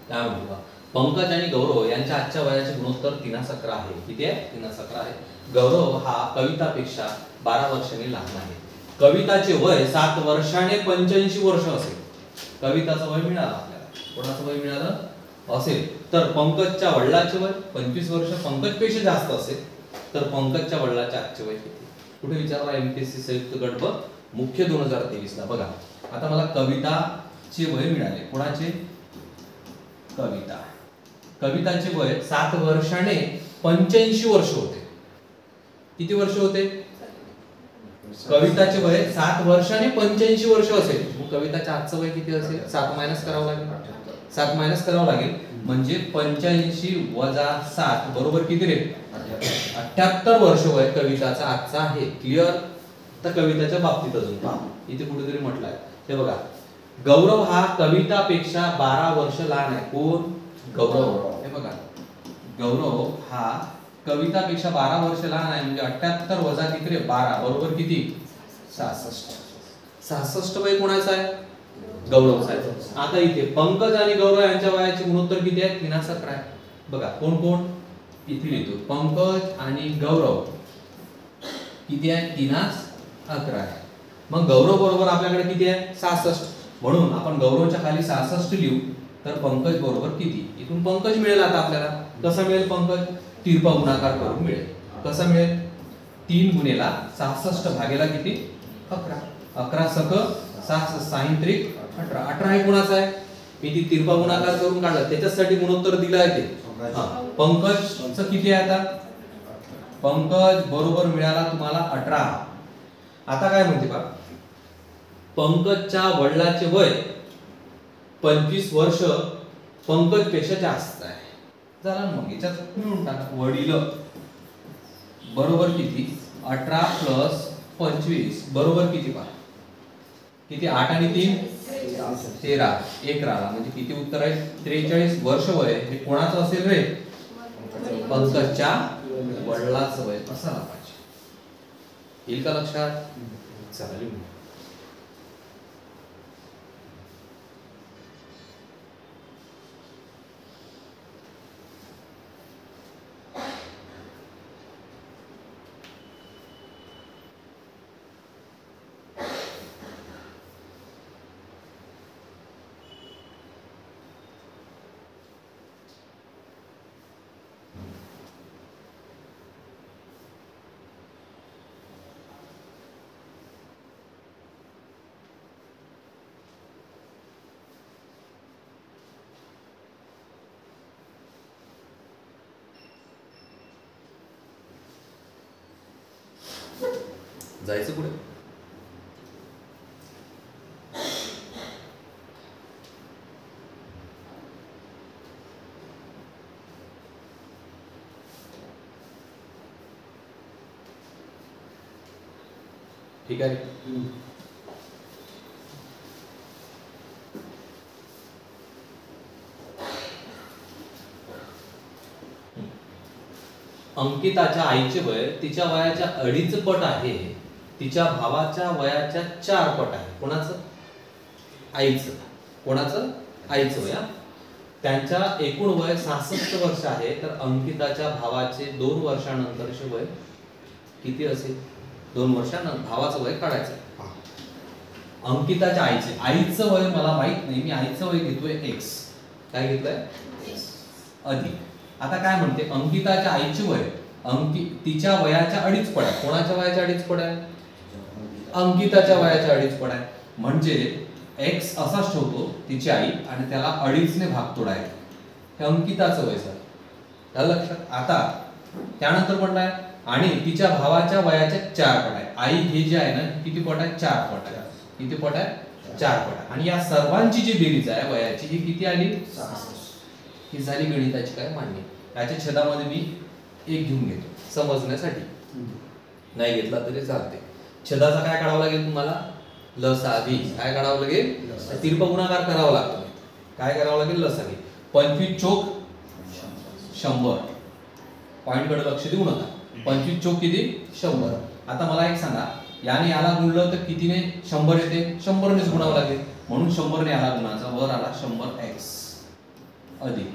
काय म्हणतो पंकज आणि गौरव यांच्या आजच्या वयाचे गुणोत्तर 3:11 आहे. किती आहे? 3:11 आहे. गौरव हा कवितापेक्षा 12 वर्षांनी लहान आहे. कविताचे वय 7 वर्षाने 85 वर्ष असेल. कविताचं वय मिळालं आपल्याला. कोणाचं वय मिळालं असेल तर पंकजच्या वडिलांचे वय 25 वर्ष पंकजपेक्षा जास्त असेल तर पंकजच्या वडिलांचे आजचे वय किती? कुठे विचारला? एमपीएससी संयुक्त गट ब मुख्य 2023 ला. बघा आता मला कविताचे वय मिळाले. कोणाचे? कविताचे वय 7 वर्षाने 85 वर्ष होते. किती वर्ष होते? कविताचे वय 7 वर्षाने 85 वर्ष असेल. मग कविताच्या आजचं वय किती असेल? 7 मायनस करावं लागेल. 7 मायनस करावं लागेल म्हणजे 85 वजा 7 बरोबर किती रे? 78 वर्ष वय कविताचा आजचा आहे. क्लिअर? तर कविताच्या बाबतीत अजून पहा, इथे कुठेतरी म्हटलं आहे. हे बघा, गौरव हा कवितापेक्षा 12 वर्ष लहान आहे. कोण? गौरव. हे बघा, गौरव हा कवितापेक्षा 12 वर्ष लहान आहे म्हणजे 78 वजा किती रे? 12 बरोबर किती? 66. 66 वय कोणाचं आहे? गौरवचं आहे. आता इथे पंकज आणि गौरव यांच्या वयाचे गुणोत्तर किती आहे? 3:11 आहे. बघा कोण कोण इथे लिहितो. पंकज आणि गौरव किती आहे? 3:11 आहे. मग गौरव बरोबर आपल्याकडे किती आहे? 66. म्हणून आपण गौरवच्या खाली 66 लिहू तर पंकज बरोबर किती? इथून पंकज मिळेल. आता आपल्याला कसं मिळेल पंकज? तिरपा गुणाकार करून मिळेल. कसं मिळेल? 3 गुणेला 66 भागेला किती? 11. 11 सक 6 त्रिक 18. 18 हे कोणाचं आहे? मी ती तिरपा गुणाकार करून काढलं त्याच्यासाठी गुणोत्तर दिलं आहे ते. पंकजचं किती आहे आता? पंकज बरोबर मिळाला तुम्हाला 18. आता काय म्हणते बा? पंकजच्या वडिलांचे वय 25 वर्ष पंकज पेक्षा जास्त आहे. झाला मग याच्यात मिळून टाका. वडील बरोबर किती? 18 प्लस 25 बरोबर किती? पहा किती? 8 आणि 3 13. 1 राहिला म्हणजे किती उत्तर आहे? 43 वर्ष वय हे कोणाचं असेल रे? पंकजच्या वडिलांचं वय असायला पाहिजे. येईल का लक्षात? चला लिहू. जायचं कुठे? ठीक आहे. अंकिताच्या आईचे वय तिच्या वयाच्या 2.5 पट आहे. तिच्या भावाच्या वयाच्या 4 पट आहे. कोणाचं? आईचं. कोणाचं? आईचं वय. त्यांच्या एकूण वय 66 वर्ष आहे तर अंकिताच्या भावाचे 2 वर्षानंतरचे वय किती असेल? 2 वर्षानंतर भावाचं वय काढायचं. अंकिताच्या आईचं वय मला माहित नाही. मी आईचं वय घेतोय x. काय घेतलंय? अधिक. आता काय म्हणते? अंकिताच्या आईचे वय तिच्या वयाच्या 2.5 पट आहे. कोणाच्या वयाच्या 2.5 पट आहे? अंकिताच्या वयाच्या 2.5 पट आहे. म्हणजे x असाच ठेवतो तिची आई आणि त्याला 2.5 ने भाग तोडायचा. हे अंकिताचं वय सर. झालं लक्षात? आता त्यानंतर म्हणलाय आणि तिच्या भावाच्या वयाच्या 4 पट आहे. आई हे जे आहे ना किती पट आहे? 4 पट आहे. किती पट आहे? 4 पट आहे. आणि या सर्वांची जी बेरीज आहे वयाची ही किती आली? 66. ही झाली गणिताची काय मान्य. याच्या छेदामध्ये मी 1 घेऊन घेतो समजण्यासाठी. नाही घेतला तरी चालते. छेदाचा काय काढावं लागेल तुम्हाला? लसावी. काय काढावं लागेल? तिरपा गुणाकार करावा लागतो. काय करावं लागेल? लसावी. 25 चोक 100. पॉइंट कडे लक्ष देऊ नका. 25 चोक किती? 100. आता मला एक सांगा, याने याला गुणलं तर कितीने 100 येते? 100 नेच गुणावं लागेल. म्हणून 100 ने याला गुणाचा वर आला 100x. अधिक.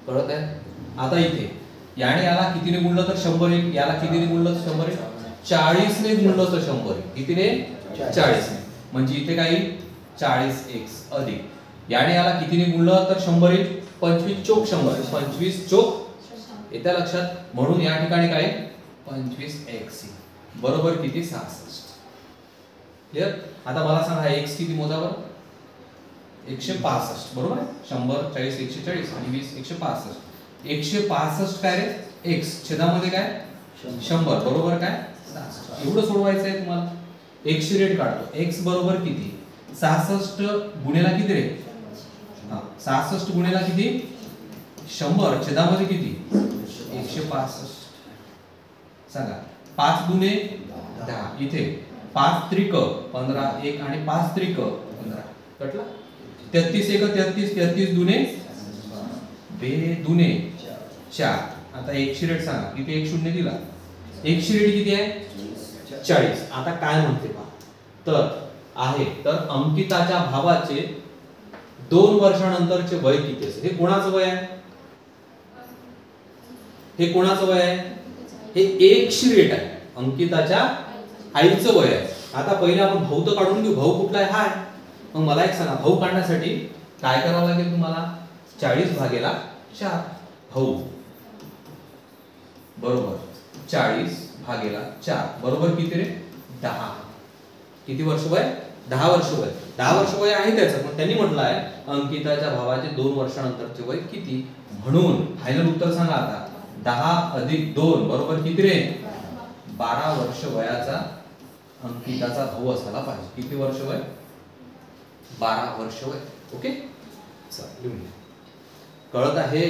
कळत आहे? आता इथे याने याला कितीने गुणलं तर 100 येईल, याला कितीने गुणलं तर 100 येईल, 40 ने गुणलं तर 100 येईल. कितीने? 40 ने. म्हणजे इथे काय येईल? 40x अधिक याने याला कितीने गुणलं तर 100 येईल, 25 चोक 100, 25 चोक येत्या लक्षात. म्हणून या ठिकाणी काय 25x बरोबर किती? 66. क्लियर? आता मला सांगा x किती मोजा बरं? 165 बरोबर आहे. 100 40 140 आणि 20 165. 165 काय रे? x छेदामध्ये काय 100 बरोबर काय 66. एवढं सोडवायचं आहे तुम्हाला. x ची रेट काढतो. x बरोबर किती? 66 गुणेला किती रे? 66 गुणेला किती? 100 छेदामध्ये किती? 165. सांगा 5 गुणे 10. इथे 5 त्रिक 15 1 आणि 5 त्रिक 15 कटला. 33 1 33 33 दुने 2 दुने 4. आता 1 ची रेट सांगा किती? 1 शून्य दिला. 1 ची रेट किती आहे? 40. आता काय म्हणते पहा तर आहे तर अंकिताच्या भावाचे 2 वर्षानंतरचे वय किती असेल? हे कोणाचं वय आहे? हे कोणाचं वय आहे? हे 1 ची रेट आहे. अंकिताच्या आईचं वय आहे. आता पहिले आपण भाऊ तर काढून घेऊ. भाऊ कुठला आहे? हा आहे. मग मला एक सांगा भाऊ काढण्यासाठी काय करावं लागेल तुम्हाला? 40 भागेला 4 भाऊ बरोबर 40 भागेला 4 बरोबर किती रे? 10. किती वर्ष वय? 10 वर्ष वय. 10 वर्ष वय आहे त्याचं. पण त्यांनी म्हटलं आहे अंकिताच्या भावाचे 2 वर्षानंतरचे वय किती. म्हणून फायनल उत्तर सांगा आता. 10 अधिक 2 बरोबर किती रे? 12 वर्ष वयाचा अंकिताचा भाऊ असायला पाहिजे. किती वर्ष वय? 12 वर्ष वय. ओके चल लिहून घ्या. कळत आहे?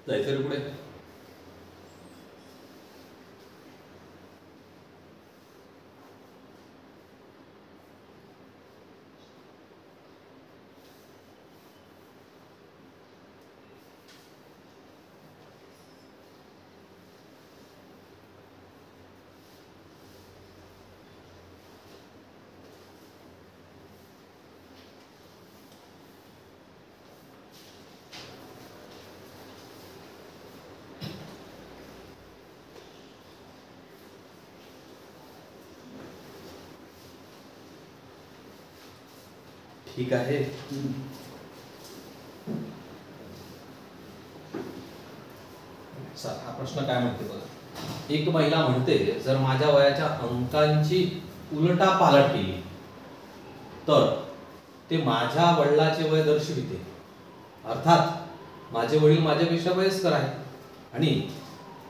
जायचं रे पुढे. ठीक आहे. हा प्रश्न काय म्हणते बघा. एक महिला म्हणते जर माझ्या वयाच्या अंकांची उलटापालट केली तर ते माझ्या वडिलांचे वय दर्शविते. अर्थात माझे वडील माझ्यापेक्षा वयस्कर आहे आणि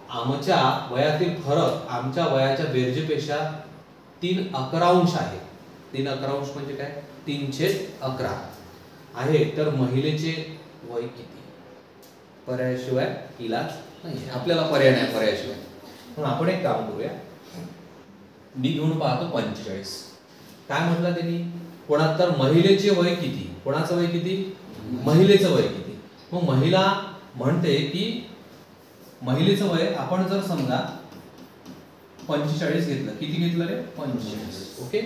आमच्या वयातील फरक आमच्या वयाच्या बेरजेपेक्षा 3/11 आहे. 3/11 म्हणजे काय? 3/11 आहे. तर महिलेचे वय किती? पर्यायाशिवाय इलाज नाही. आपल्याला पर्याय नाही पर्यायाशिवाय. म्हणून आपण एक काम करूया. मी घेऊन पाहतो 45. काय म्हटलं त्यांनी? कोणात तर महिलेचे वय किती? कोणाचं वय किती? महिलेचं वय किती? मग महिला म्हणते की महिलेचं वय आपण जर समजा 45 घेतलं. किती घेतलं रे? 45. ओके.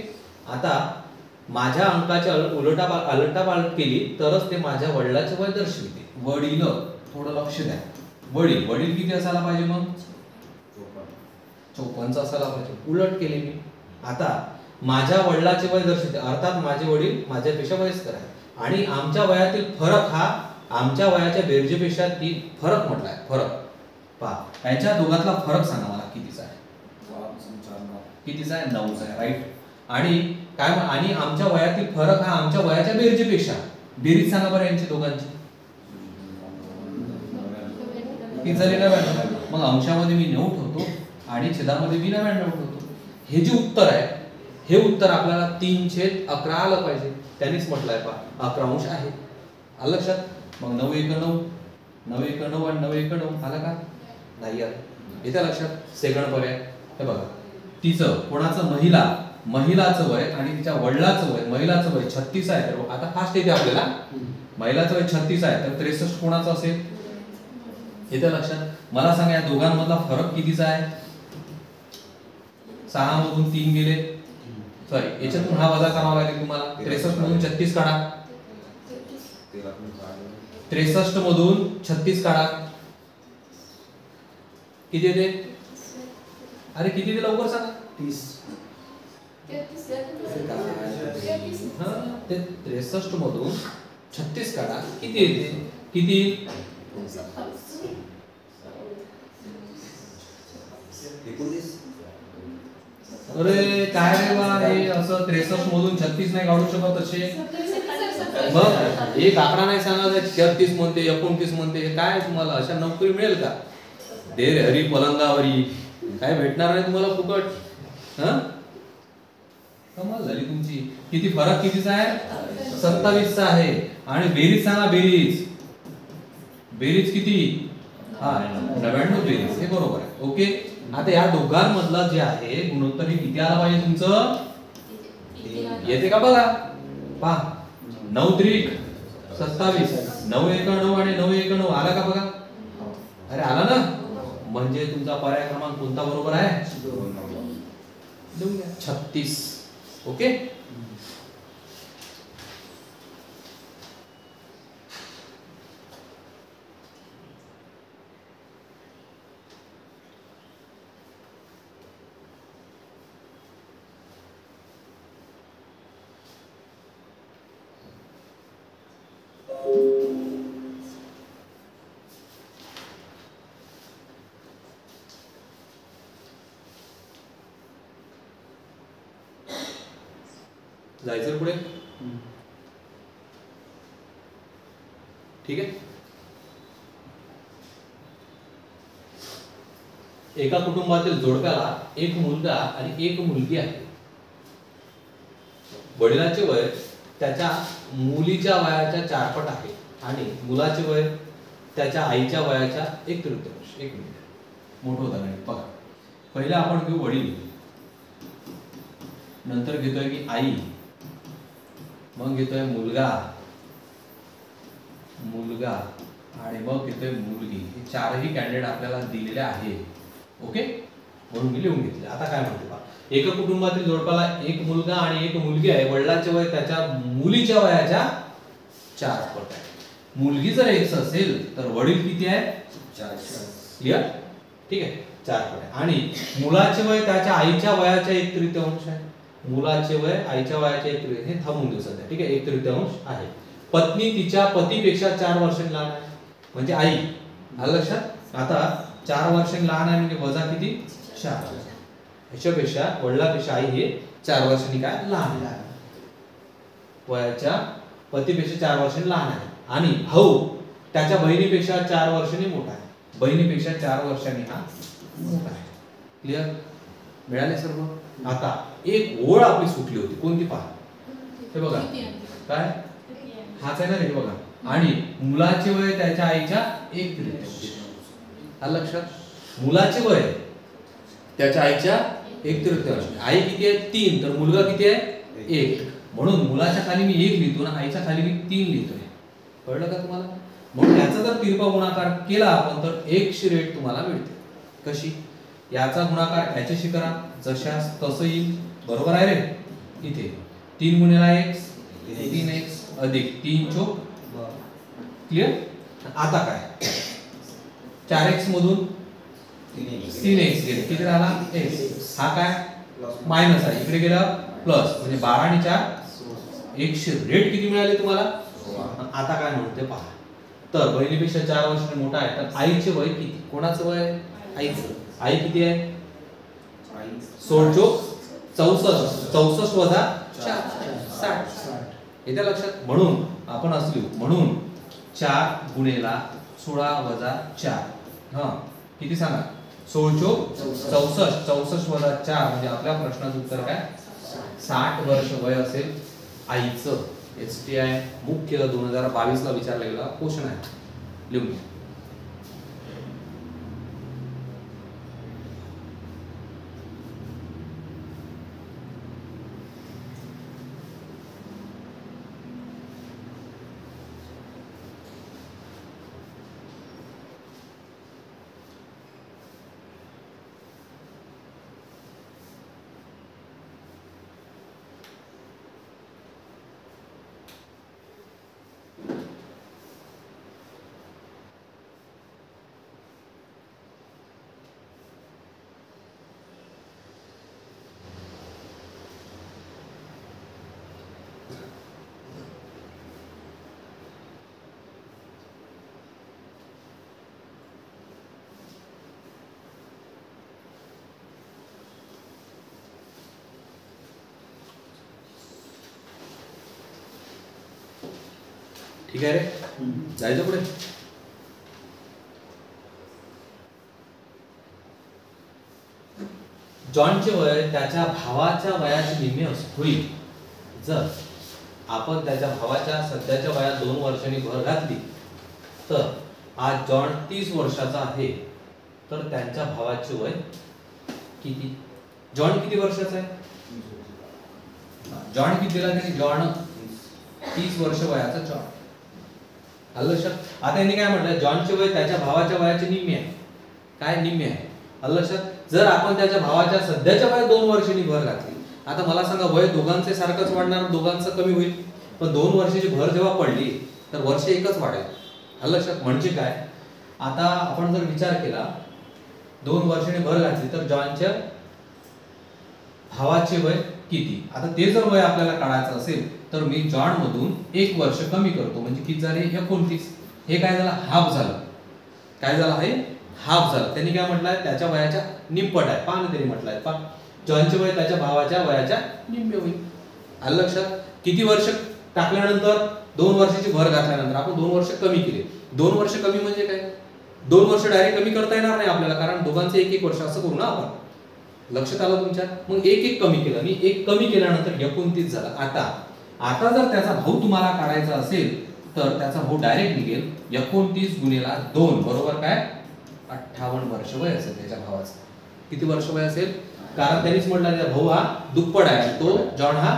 आता माझ्या अंकाच्या उलटापालट केली तरच ते माझ्या वडिलाचे वय दर्शविते. वडील थोडं लक्ष द्या. वडील वडील किती असायला पाहिजे? मग 54 असायला पाहिजे. उलट केले मी. आता माझ्या वडिलाचे वय दर्शविते अर्थात माझे वडील माझ्यापेक्षा वयस्कर आहे आणि आमच्या वयातील फरक हा आमच्या वयाच्या बेरजेपेक्षा 3 फरक म्हटलाय. फरक पहा यांच्या दोघातला फरक सांगा मला कितीचा आहे? कितीचा आहे? 9चा आहे. राईट. आणि काय आणि आमच्या वयातील फरक हा आमच्या वयाच्या बेरजेपेक्षा. बेरीज सांगा बरं यांची दोघांची. 30 झाले 99. मग अंशामध्ये मी 9 ठेवतो आणि छेदामध्ये मी 99 ठेवतो. हे जे उत्तर आहे हे उत्तर आपल्याला 3/11 आलं पाहिजे. त्यांनीच म्हटलंय पहा 11 अंश आहे. आलं लक्षात. मग 9 1 9 9 1 9 आणि 9 1 9 आला का नाही आलं. येत्या लक्षात. सेकंड पर्याय हे बघा. तिचं कोणाचं महिलाचं वय आणि तिच्या वडिलाचं वय. महिलाचं वय 36 आहे तर आता फास्ट येते आपल्याला. महिलाचं वय 36 आहे तर 63 कोणाचं असेल. येत्या लक्षात. मला सांगा या दोघांमधला फरक कितीचा आहे. 6 मधून 3 गेले. सॉरी याच्यातून हा वजा करावा लागेल तुम्हाला. 63 मधून 36 काढा. 63 मधून 36 काढा. किती येते. अरे किती येते लवकर सांगा. 30. ते 63 मधून 36 काढा. किती येते. किती. अरे काय रे बा हे असं 63 मधून 36 नाही काढू शकत असे. मग एक आकडा नाही सांगायचा. 36 म्हणते 29 म्हणते. काय तुम्हाला अशा नोकरी मिळेल का. देर हरी पलंगावरी काय भेटणार नाही तुम्हाला फुकट. हा कमाल झाली तुमची. किती फरक कितीचा आहे. 27 चा आहे. आणि बेरीज सांगा. बेरीज किती. हा 99 बेरीज. हे बरोबर आहे. ओके. आता या दोघांमधला जे आहे गुणोत्तर हे किती आला पाहिजे तुमचं. येते का बघा. पहा 9 त्रिक 27 9 1 9 आणि 9 1 9 आला का बघा. अरे आला ना. म्हणजे तुमचा पर्याय क्रमांक कोणता बरोबर आहे. 36. ओके. जायचं पुढे. ठीक आहे. एका कुटुंबातील जोडप्याला एक मुलगा आणि एक मुलगी आहे. वडिलांचे वय त्याच्या मुलीच्या वयाच्या 4 पट आहे आणि मुलाचे वय त्याच्या आईच्या वयाच्या 1/3. एक मिनिट मोठं उदाहरण आहे बघा. पहिला आपण घेऊ वडील. नंतर घेतोय की आई. मग घेतोय मुलगा आणि मग घेतोय मुलगी. हे चारही कॅन्डिडेट आपल्याला दिलेले आहे. ओके. म्हणून मी लिहून घेतले. आता काय म्हणते पहा. एका कुटुंबातील जोडप्याला एक मुलगा आणि एक मुलगी आहे. वडिलांचे वय त्याच्या मुलीच्या वयाच्या 4 पट आहे. मुलगी जर X असेल तर वडील किती आहे. 4. क्लियर. ठीक आहे. 4 पट आहे. आणि मुलाचे वय त्याच्या आईच्या वयाच्या 1/3 आहे. मुलाचे वय आईच्या वयाच्या 1/3 हे थांबून देऊ सध्या. ठीक आहे. 1/3 आहे. पत्नी तिच्या पतीपेक्षा 4 वर्षांनी लहान आहे. म्हणजे आई. आलं लक्षात. आता 4 वर्षांनी लहान आहे म्हणजे वजा किती 4. ह्याच्यापेक्षा वडिलापेक्षा आई हे 4 वर्षांनी काय लहान आहे. वयाच्या पतीपेक्षा 4 वर्षांनी लहान आहे. आणि भाऊ त्याच्या बहिणीपेक्षा 4 वर्षांनी मोठा आहे. बहिणीपेक्षा 4 वर्षांनी हा मोठा आहे. क्लियर. मिळाले सर्व. आता एक ओळ आपली सुटली होती. कोणती पहा. हे बघा काय हाच आहे ना रे. बघा. आणि मुलाचे वय त्याच्या आईच्या 1/3. आलं लक्षात. मुलाचे वय त्याच्या आईच्या 1/3. आई किती आहे 3 तर मुलगा किती आहे 1. म्हणून मुलाच्या खाली मी 1 लिहितो आणि आईच्या खाली मी 3 लिहितोय. कळलं का तुम्हाला. म्हणून याचा जर तिरपा गुणाकार केला आपण तर 1 रेट तुम्हाला मिळते. कशी. याचा गुणाकार याच्याशी करा जशास तसं येईल. बरोबर आहे रे. इथे 3 गुणिले x 3x अधिक 3 चोक. क्लियर. आता काय 4x मधून 3x गेले. किती राहिला x. हा काय मायनस आहे. इकडे गेला प्लस. म्हणजे 12 आणि 4 100 रेट किती मिळाले तुम्हाला. आता काय म्हणते पहा. तर बहिणीपेक्षा 4 वर्षांनी मोठा आहे तर आईचे वय किती. कोणाचं वय आईचं. आई किती आहे 16 चोक 64. 64 वजा 4 60. येत्या लक्षात. म्हणून आपण असलो म्हणून 4 गुणेला 16 वजा 4 हा किती सांगा 64 64 वजा 4 म्हणजे आपल्या प्रश्नाचं उत्तर काय 60 वर्ष वय असेल आईचं. STI मुख्य 2022 ला विचारला गेला क्वेश्चन आहे. लिहून घ्या. ठीक आहे रे, जायचं पुढे. जॉनचे वय त्याच्या भावाच्या वयाचे निम्मे होईल जर आपण त्याच्या भावाच्या सध्याच्या वयात 2 वर्षांनी भर घातली. तर आज जॉन 30 वर्षाचा आहे तर त्यांच्या भावाचे वय किती? जॉन किती वर्षाचा आहे? जॉन किती दिला त्यांनी? जॉन 30 वर्ष वयाचा जॉन. आलं लक्षात? आता यांनी काय म्हटलं जॉनचे वय त्याच्या भावाच्या वयाचे निम्मे आहे. काय निम्मे आहे? आलं लक्षात? जर आपण त्याच्या भावाच्या सध्याच्या वयात 2 वर्षांनी भर घातली. आता मला सांगा वय दोघांचे सारखंच वाढणार, दोघांचं कमी होईल. पण 2 वर्षाची भर जेव्हा पडली तर वर्ष एकच वाढेल. आलं लक्षात? म्हणजे काय आता आपण जर विचार केला 2 वर्षांनी भर घातली तर जॉनच्या भावाचे वय किती? आता ते जर वय आपल्याला काढायचं असेल तर मी जॉन मधून 1 वर्ष कमी करतो म्हणजे किती झाले 29. हे काय झालं हाफ झालं. काय झालं आहे हाफ झालं. त्यांनी काय म्हटलंय त्याच्या वयाच्या निम्पट आहे. पहा ना त्यांनी म्हटलंय पहा जॉनचे वय त्याच्या भावाच्या वयाच्या निम्मे होईल. आलं लक्षात? किती वर्ष टाकल्यानंतर 2 वर्षाची भर घातल्यानंतर आपण 2 वर्ष कमी केले. 2 वर्ष कमी म्हणजे काय 2 वर्ष डायरेक्ट कमी करता येणार नाही आपल्याला कारण दोघांचे 1-1 वर्ष असं करू ना आपण. लक्षात आलं तुमच्या? मग 1-1 कमी केलं. मी 1 कमी केल्यानंतर 29 झालं. आता जर त्याचा भाऊ तुम्हाला काढायचा असेल तर त्याचा भाऊ डायरेक्ट निघेल 29 गुणिले 2 बरोबर काय 58 वर्ष वय असेल त्याच्या भावाचं. किती वर्ष वय असेल? कारण त्यांनीच म्हटलं त्याचा भाऊ हा दुप्पट आहे तो जॉन हा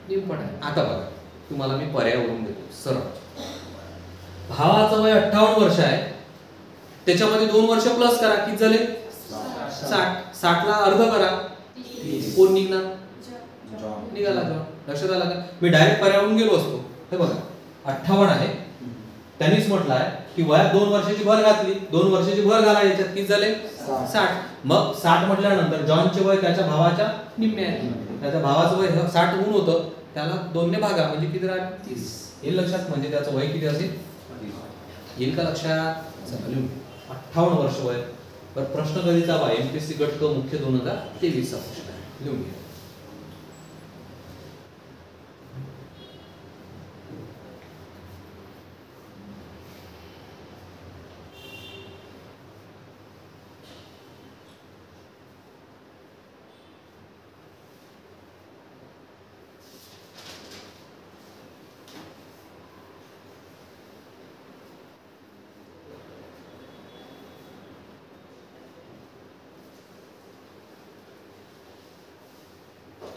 निम्पट आहे. आता बघा तुम्हाला मी पर्याय वरून देतो सरळ. भावाचं वय 58 वर्ष आहे त्याच्यामध्ये 2 वर्ष प्लस करा किती झाले 60. 60 ला अर्ध करा कोण निघणार निघाला जॉन. लक्षात आलं का? मी डायरेक्ट पर्यावरून गेलो असतो. हे बघा 58 आहे त्यांनीच म्हटलं आहे की वयात 2 वर्षाची भर घातली 2 वर्षाची भर घाला याच्यात किती झाले 60. मग 60 म्हटल्यानंतर जॉनचे वय त्याच्या भावाच्या निम्मे आहे. त्याच्या भावाचं वय 60 होऊन होतं त्याला 2 ने भागा म्हणजे किती राहील 30. हे लक्षात म्हणजे त्याचं वय किती असेल येईल का लक्षात? 58 वर्ष वय. तर प्रश्न कधीचा बा MPSC गट क मुख्य 2023 चा प्रश्न आहे. लिहून घ्या.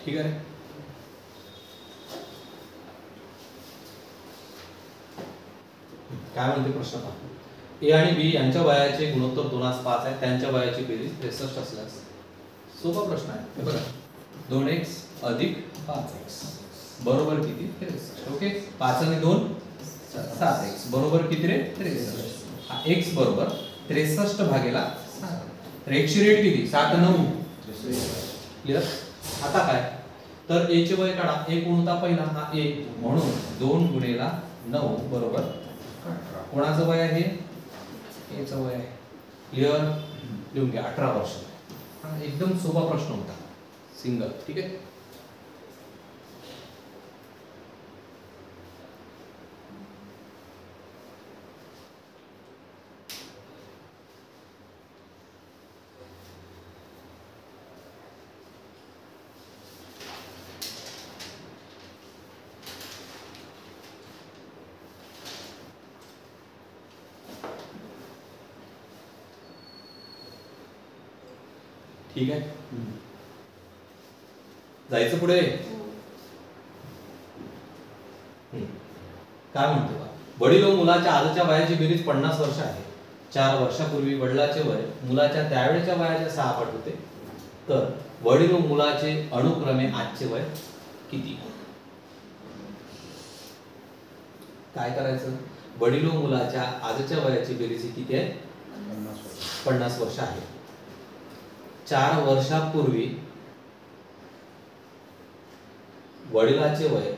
ठीक आहे काय म्हणते प्रश्न पहा. ए आणि बी यांच्या वयाचे गुणोत्तर 2:5 आहे त्यांच्या वयाची बेरीज 63 असल्यास. सोपा प्रश्न आहे. बघा 2x अधिक 5x बरोबर किती 63. ओके 5 आणि 2 7x बरोबर किती रे 63. हा x बरोबर 63 भागेला 7. तर x ची रेट किती 7 9 क्लियर. आता काय तर a चे वय काढा. a कोणता पहिला हा a म्हणून 2 गुणिले 9 बरोबर 18. कोणाचं वय आहे a चं वय आहे. क्लियर लिहून घ्या 18 वर्ष. हा एकदम सोपा प्रश्न होता सिंगल. ठीक आहे ठीक आहे, जायचं पुढे. काय म्हणतो, वडील व मुलाच्या आजच्या वयाची बेरीज 50 वर्ष आहे. 4 वर्षापूर्वी वडिलाचे वय मुलाच्या त्यावेळेच्या वयाच्या 6 पट होते. तर वडील व मुलाचे अनुक्रमे आजचे वय किती? काय करायचं, वडील व मुलाच्या आजच्या वयाची बेरीज किती आहे? 50 वर्ष आहे. 4 वर्षापूर्वी वडिलाचे वय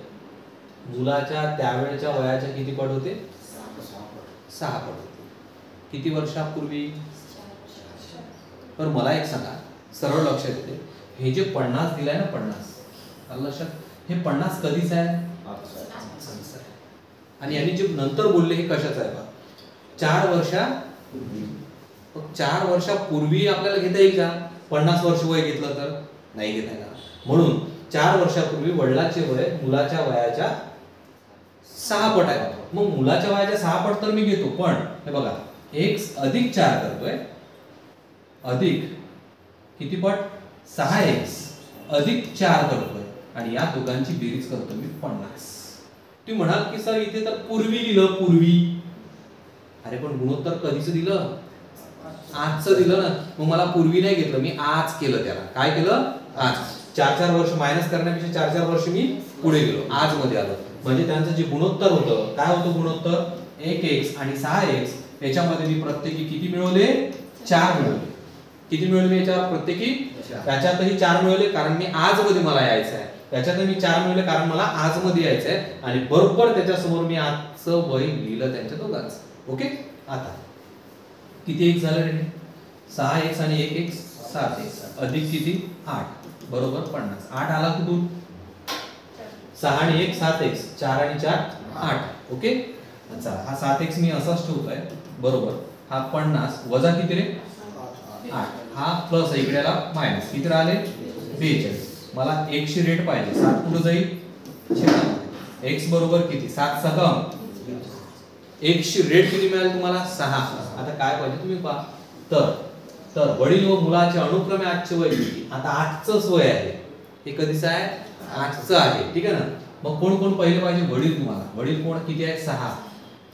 मुलाच्या त्यावेळेच्या वयाच्या किती पट होते? 6 पट होते. किती वर्षापूर्वी? तर मला एक सांगा, सरळ लक्षात येते, हे जे 50 दिलाय ना, 50 लक्षात, हे 50 कधीच आहे? आणि यांनी जे नंतर बोलले हे कशाचं आहे? 4 वर्षापूर्वी आपल्याला घेता येईल का? 50 वर्ष वय घेतलं तर नाही घेता येणार. म्हणून 4 वर्षापूर्वी वडिलाचे वय मुलाच्या वयाच्या 6 पट आहे. मग मुलाच्या वयाच्या 6 पट तर मी घेतो, पण हे बघा, x अधिक 4 करतोय, अधिक किती पट? 6x अधिक 4 करतोय, आणि या दोघांची बेरीज करतो मी 50. तुम्ही म्हणाल की सर इथे तर पूर्वी लिहिलं, पूर्वी. अरे पण गुणोत्तर कधीच दिलं? आजचं दिलं ना. मग मला पूर्वी नाही घेतलं, मी आज केलं. त्याला काय केलं? आज. 4 वर्ष मायनस करण्यापेक्षा 4 वर्ष मी पुढे गेलो, आज मध्ये आलो. म्हणजे त्यांचं जे गुणोत्तर होतं, काय होतं गुणोत्तर? 1x आणि 6x. याच्यामध्ये मी प्रत्येकी किती मिळवले? 4 मिळवले. किती मिळवले मी याच्यावर? प्रत्येकी. त्याच्यातही 4 मिळवले कारण मी आज मध्ये मला यायचं आहे. त्याच्यात मी 4 मिळवले कारण मला आज मध्ये यायचं आहे, आणि बरोबर त्याच्यासमोर मी आजचं वय लिहिलं त्यांच्या दोघांचं. ओके, आता किती एक झालं रे? 6x आणि 1x 7x अधिक किती? 8 बरोबर 50. 8 आला कुठून? 6 आणि 1 7x, 4 आणि 4 8. ओके, चला हा 7x मी असाच ठेवतोय बरोबर. हा 50 वजा किती रे? 8. हा प्लस इकडे आला मायनस. किती राहिले? 42. मला x ची रेट पाहिजे. 7 पुढे जाईल छेदामध्ये. x बरोबर किती? 7 6. x ची रेट किती मिळाली तुम्हाला? 6. आता काय पाहिजे तुम्ही पहा. तर वडील व मुलाचे अनुक्रमे आजचे वय किती? आता आजचंच वय आहे. हे कधीच आहे? आजचं आहे. ठीक आहे ना. मग कोण कोण पहिले पाहिजे? वडील. तुम्हाला वडील कोण किती आहे? 6.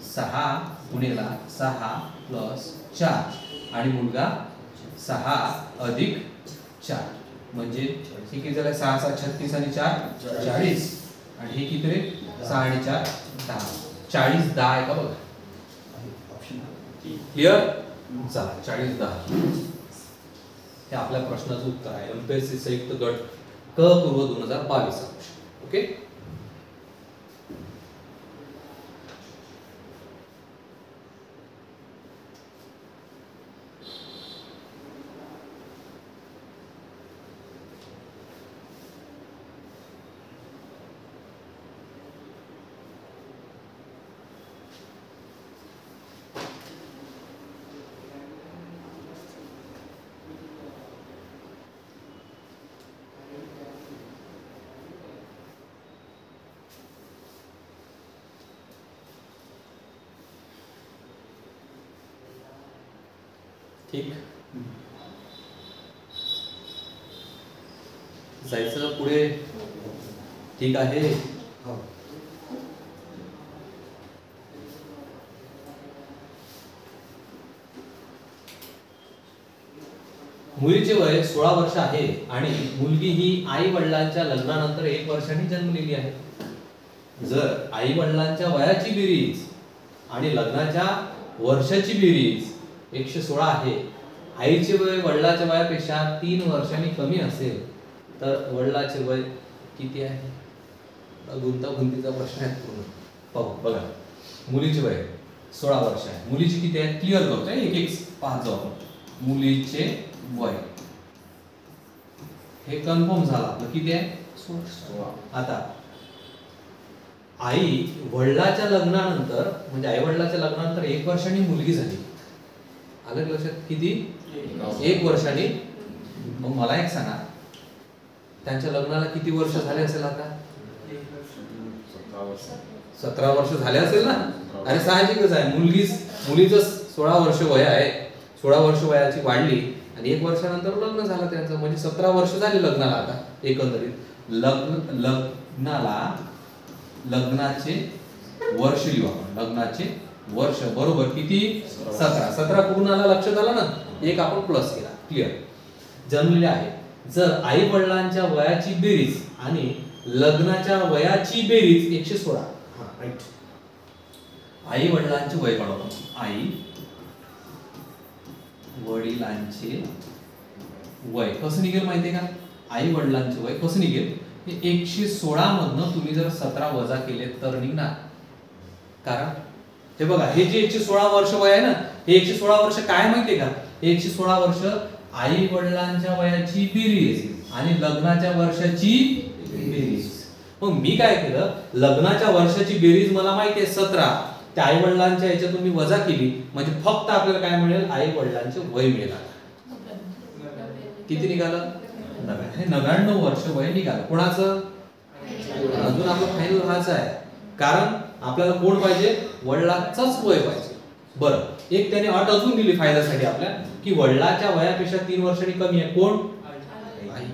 6 गुणिले 6 प्लस 4, आणि मुलगा 6 अधिक 4 म्हणजे हे किती झालं? 6 6 36 आणि 4 40. आणि हे किती रे? 6 आणि 4 10. 40 10 आहे का बघा. क्लिअर? चला 40 10 हे आपल्या प्रश्नाचं उत्तर आहे. एमपीएससी संयुक्त गट क पूर्व 2022. ओके, ठीक. जायचं पुढे. ठीक आहे. मुलीचे वय 16 वर्ष आहे आणि मुलगी ही आई वडिलांच्या लग्नानंतर 1 वर्षांनी जन्मलेली आहे. जर आई वडिलांच्या वयाची बेरीज आणि लग्नाच्या वर्षाची बेरीज 116 आहे, आईचे वय वडिलाच्या वयापेक्षा 3 वर्षांनी कमी असेल, तर वडिलाचे वय किती आहे? गुंतागुंतीचा प्रश्न आहे पूर्ण. पाहू बघा. मुलीचे वय 16 वर्ष आहे. मुलीची किती आहे? क्लिअर करतोय, एक एक पाहत जाऊ आपण. मुलीचे वय हे कन्फर्म झालं आपलं किती आहे? 16. आता आई वडिलाच्या लग्नानंतर, म्हणजे आई वडिलाच्या लग्नानंतर 1 वर्षांनी मुलगी झाली. आलं लक्षात? किती? 1 वर्षांनी. मग मला एक सांगा, त्यांच्या लग्नाला किती वर्ष झाले असेल आता? 17 वर्ष झाले असेल ना. अरे साहजिकच आहे, मुलीचं 16 वर्ष वय आहे 16 वर्ष वयाची वाढली आणि 1 वर्षानंतर लग्न झालं त्यांचं, म्हणजे 17 वर्ष झाली लग्नाला. आता एकंदरीत लग्नाचे वर्ष लिहू आपण. लग्नाचे वर्ष बरोबर किती? 17. 17 पूर्ण आला, लक्षात आलं ना? एक आपण प्लस केला. क्लिअर. जन्मलेले आहे. जर आई वडिलांच्या वयाची बेरीज आणि लग्नाच्या वयाची बेरीज 116. राईट. आई वडिलांचे वय काढू. आई वडिलांचे वय कसं निघेल माहितीये का? आई वडिलांचे वय कसं निघेल? 116 मधनं तुम्ही जर 17 वजा केले तर निघणार. कारण हे बघा, हे जे 116 वर्ष वय आहे ना, हे 116 वर्ष काय माहितीये का? हे 116 वर्ष आई वडिलांच्या वयाची बेरीज आणि लग्नाच्या वर्षाची बेरीज. मग मी काय केलं, लग्नाच्या वर्षाची बेरीज मला माहिती आहे 17, त्या आई वडिलांच्या याच्यातून मी वजा केली, म्हणजे फक्त आपल्याला काय मिळेल? आई वडिलांचे वय मिळेल. किती निघालं? 99 वर्ष वय निघालं. कोणाचं? अजून आपलं फायनल व्हायचं आहे, कारण आपल्याला कोण पाहिजे? वडिलांचंच वय पाहिजे. बरं, एक त्याने अट अजून दिली फायद्यासाठी आपल्या, की वडिलांच्या वयापेक्षा 3 वर्षांनी कमी आहे. कोण? आई.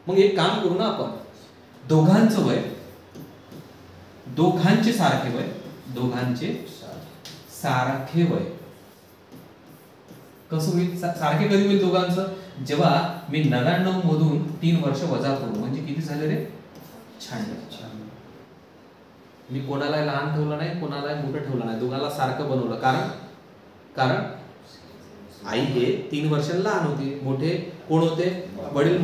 मग एक काम करू ना आपण, दोघांचं वय, दोघांचे सारखे वय, दोघांचे सारखे वय कसं होईल? सारखे कधी होईल दोघांचं? जेव्हा मी 99 मधून 3 वर्ष वजा करू, म्हणजे किती झाले रे? 96. मी कोणाला लहान ठेवलं नाही, कोणाला मोठं ठेवलं नाही, दोघांना सारखं बनवलं. कारण आई हे 3 वर्षांनी लहान होती, मोठे कोण होते? वडील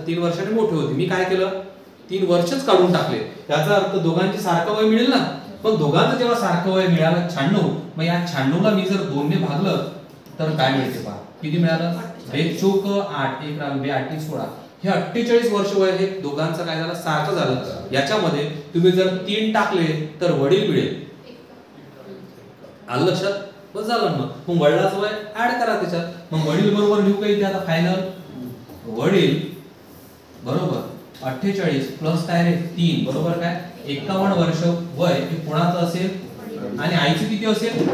3 वर्षांनी मोठे होते. मी काय केलं? 3 वर्षच काढून टाकले. त्याचा अर्थ दोघांचे सारखं वय मिळेल ना. पण दोघांचं जेव्हा सारखं वय मिळालं 96, मग या 96 ला मी जर 2 ने भागलं तर काय मिळते पहा? किती मिळालं? 2 चोक 8, 1 राहिलं, 2 8 16. हे 48 वर्ष वय हे दोघांचं काय झालं? सारखं झालं. याच्यामध्ये तुम्ही जर 3 टाकले तर वडील मिळेल. आलं लक्षात? बस झालं. मग वडिलाचं वय ऍड करा त्याच्यात. मग वडील बरोबर लिहू काही आता फायनल. वडील बरोबर 48 प्लस काय रे? 3 बरोबर काय? 51 वर्ष वय हे कोणाचं असेल? आणि आईचं किती असेल?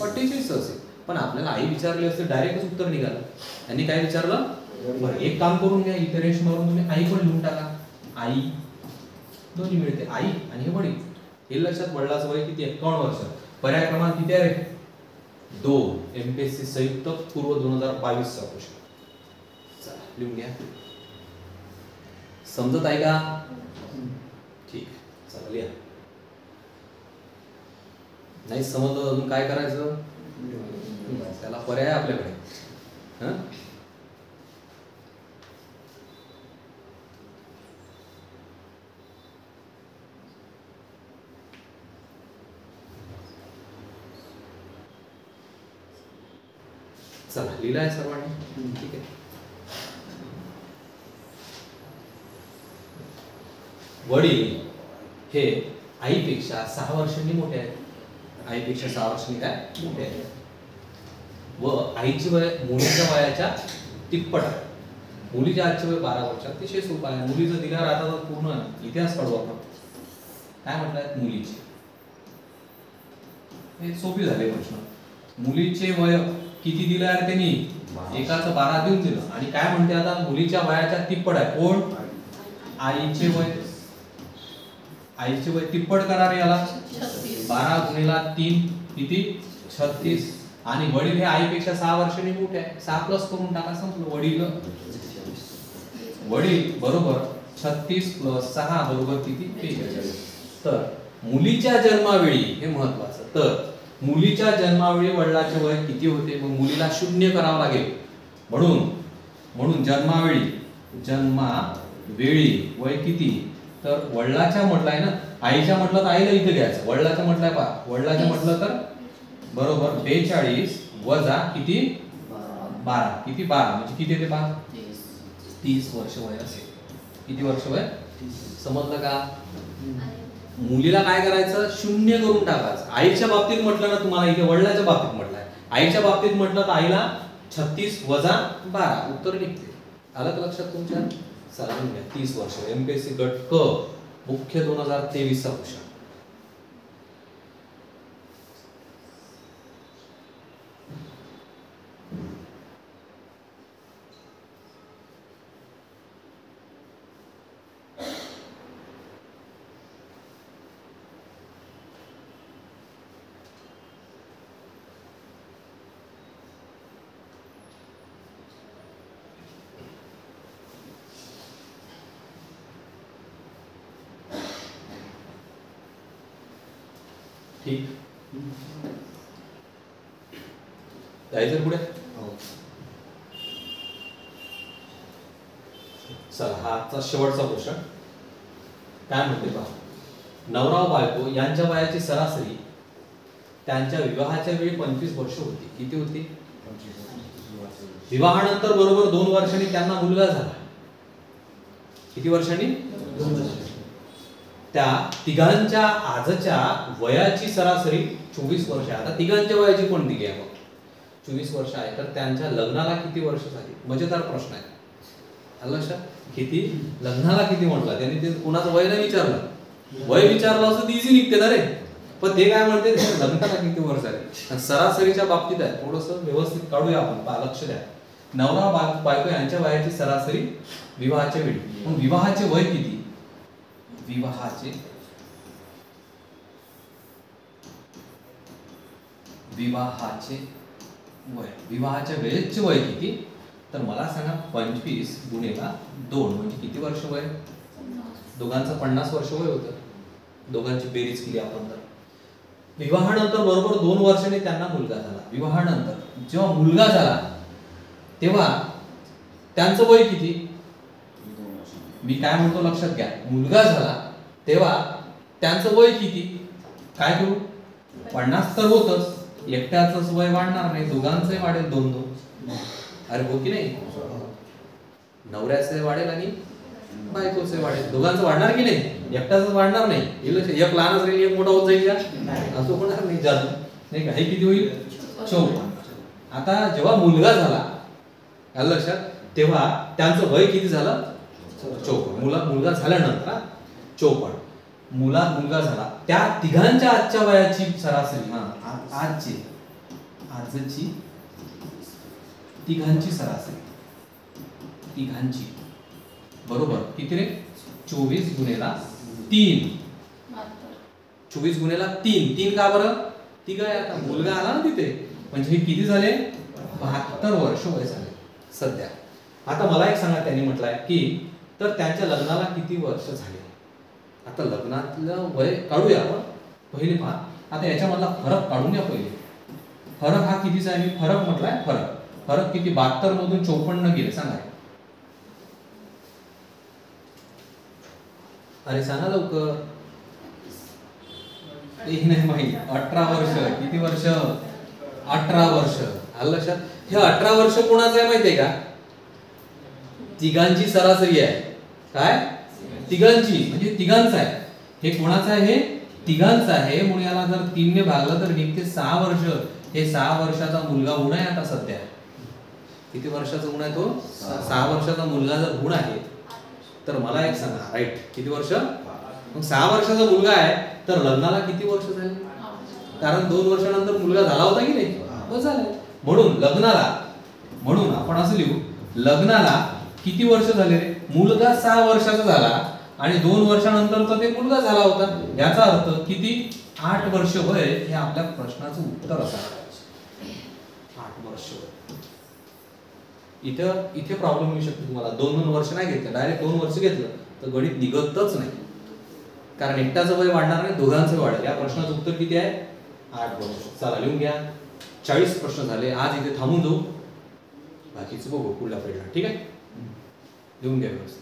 48 असेल. पण आपल्याला आई विचारली असते, डायरेक्टच उत्तर निघालं. त्यांनी काय विचारलं? बरं, एक काम करून घ्या, इथे रेश मारून तुम्ही आई पण लिहून टाका. आई दोन्ही मिळते, आई आणि हे वडील. हे लक्षात. वडिलाचं वय किती? 51 वर्ष. पर्याय क्रमांक किती आहे रे? 2. एमपीएससी संयुक्त पूर्व 2022 चा क्वेश्चन. चला लिहून घ्या. समजत आहे का? ठीक. चला लिहा. नाही समजलं अजून काय करायचं? त्याला पर्याय आपल्याकडे. चला लिहिलाय सर्वांनी? ठीक आहे. वडील हे आईपेक्षा 6 वर्षांनी मोठे आहेत. आईपेक्षा 6 वर्षांनी काय मोठे आहेत. व आईचे वय मुलीच्या वयाच्या तिप्पट आहे. मुलीच्या आजचे वय 12 वर्ष. अतिशय सोपं आहे. मुलीचं दिल्यावर आता तर पूर्ण इतिहास काढू आपण. काय म्हटलंय? मुलीचे. हे सोपी झाले प्रश्न. मुलीचे वय किती दिलं यार त्यांनी? एकाचं 12 देऊन दिलं. आणि काय म्हणते आता? मुलीच्या वयाच्या तिप्पट आहे. कोण? आईचे वय. आईचे वय तिप्पट करा रे याला. 12 गुणिला 3 किती? 36. आणि वडील हे आईपेक्षा 6 वर्षांनी मोठे आहे. 6 प्लस करून टाका, संपलं. वडील बरोबर 36 प्लस 6 बरोबर किती? 43. तर मुलीच्या जन्मावेळी, हे महत्वाचं, तर मुलीच्या जन्मावेळी वडिलाचे वय किती होते? मग मुलीला 0 करावं लागेल. म्हणून जन्मावेळी वय किती? तर वडिलाच्या म्हटलंय ना, आईच्या म्हटलं तर आईला इथे घ्यायचं. वडिलाच्या म्हटलंय पहा, वडिलाच्या म्हटलं तर बरोबर 42 वजा किती? 12. किती? 12 म्हणजे किती येते पहा? 30 वर्ष वय असेल. किती वर्ष वय? समजलं का? मुलीला काय करायचं? 0 करून टाकायचं. आईच्या बाबतीत म्हटलं ना तुम्हाला, इथे वडिलाच्या बाबतीत म्हटलंय. आईच्या बाबतीत म्हटलं तर आईला 36 वजा 12 उत्तर निघते. आलं का लक्षात तुमच्या? समजून घ्या. 30 वर्ष. एमपीएससी गट क मुख्य 2023 चा क्वेश्चन. ठीक. जायचं पुढे. चला हा आजचा शेवटचा क्वेश्चन काय म्हणते पहा. नवरा व बायको यांच्या वयाची सरासरी त्यांच्या विवाहाच्या वेळी 25 वर्ष होती. किती होती? विवाहानंतर बरोबर 2 वर्षांनी त्यांना मुलगा झाला. किती वर्षांनी? 2 वर्ष. त्या तिघांच्या आजच्या वयाची सरासरी 24 वर्ष आहे. आता तिघांच्या वयाची कोणती घ्या मग? 24 वर्ष आहे. तर त्यांच्या लग्नाला किती वर्ष झाली? मजेदार प्रश्न आहे. आलं लक्षात? किती लग्नाला किती म्हटलं त्यांनी? ते कुणाचं वय नाही विचारलं. वय विचारलं असं इझी निघते ना रे. पण ते काय म्हणते लग्नाला किती वर्ष झाले. सरासरीच्या बाबतीत आहे थोडंसं व्यवस्थित काढूया आपण. लक्ष द्या. नवरा बायको यांच्या वयाची सरासरी विवाहाच्या वेळी. मग विवाहाचे वय किती? विवाहाचे वय, विवाहाच्या वेळेचे वय किती? तर मला सांगा 25 गुणिले 2 म्हणजे किती वर्ष वय? दोघांचं 50 वर्ष वय होतं. दोघांची बेरीज केली आपण तर. विवाहानंतर बरोबर 2 वर्षांनी त्यांना मुलगा झाला. विवाहानंतर जेव्हा मुलगा झाला तेव्हा त्यांचं वय किती? मी काय म्हणतो लक्षात घ्या. मुलगा झाला तेव्हा त्यांचं वय किती? काय करू? 50 तर होतच. एकट्याचंच वय वाढणार नाही, दोघांचंही वाढेल 2-2. अरे हो की नाही? नवऱ्याचं वाढेल आणि बायकोचं वाढेल. दोघांचं वाढणार की नाही? एकट्याच वाढणार नाही. एक लहान असेल एक मोठा होत जाईल का? असं होणार नाही. जादू नाही का? हे किती होईल? 54. आता जेव्हा मुलगा झाला आलं लक्षात तेव्हा त्यांचं वय किती झालं? 54. मुलगा झाल्यानंतर 54. मुलगा झाला. त्या तिघांच्या आजच्या वयाची सरासरी आजची तिघांची सरासरी तिघांची बरोबर किती रे? 24 गुणिले 3. 24 गुणिले 3 का बरं? तिघ आहे. आता मुलगा आला ना तिथे म्हणजे हे किती झाले? 72 वर्ष वय झाले सध्या. आता मला एक सांगा त्यांनी म्हटलंय की तर त्यांच्या लग्नाला किती वर्ष झाले? आता लग्नातलं वय काढूया आपण. पहिले पहा आता याच्यामधला फरक काढून घ्या पहिले. फरक हा कितीचा आहे? मी फरक म्हटलाय. फरक किती? 72 मधून 54 गेले. सांगा. अरे सांगा लवकर. नाही माहिती. 18 वर्ष. किती वर्ष? 18 वर्ष. आलं लक्षात? हे 18 वर्ष कोणाचं आहे माहितीये का? तिघांची सरासरी आहे. काय? तिघांची म्हणजे तिघांचं आहे. हे कोणाचं आहे? हे तिघांचं आहे. म्हणून याला जर 3 ने भागलं तर निघते 6 वर्ष. हे 6 वर्षाचा मुलगा गुण आहे आता सध्या. किती वर्षाचा गुण आहे तो? 6 वर्षाचा मुलगा जर गुण आहे तर मला एक सांगा. राईट. किती वर्ष? मग 6 वर्षाचा मुलगा आहे तर लग्नाला किती वर्ष झाले? कारण 2 वर्षानंतर मुलगा झाला होता की नाही? हो झाला. म्हणून आपण असं लिहू लग्नाला किती वर्ष झाले रे? मुलगा 6 वर्षाचा झाला आणि 2 वर्षानंतर ते मुलगा झाला होता. याचा अर्थ किती? 8 वर्ष वय हे आपल्या प्रश्नाचं उत्तर असावं. 8 वर्ष. इथे प्रॉब्लेम येऊ शकतो तुम्हाला. 2 वर्ष नाही घेतलं, डायरेक्ट 2 वर्ष घेतलं तर गणित निघतच नाही. कारण एकट्याचं वय वाढणार नाही, दोघांचं वाढेल. या प्रश्नाचं उत्तर किती आहे? 8 वर्ष. चला लिहून घ्या. 40 प्रश्न झाले. आज इथे थांबून जाऊ, बाकीचं बघू पुढल्या पिढीला. ठीक आहे? लिहून घ्या व्यवस्थित.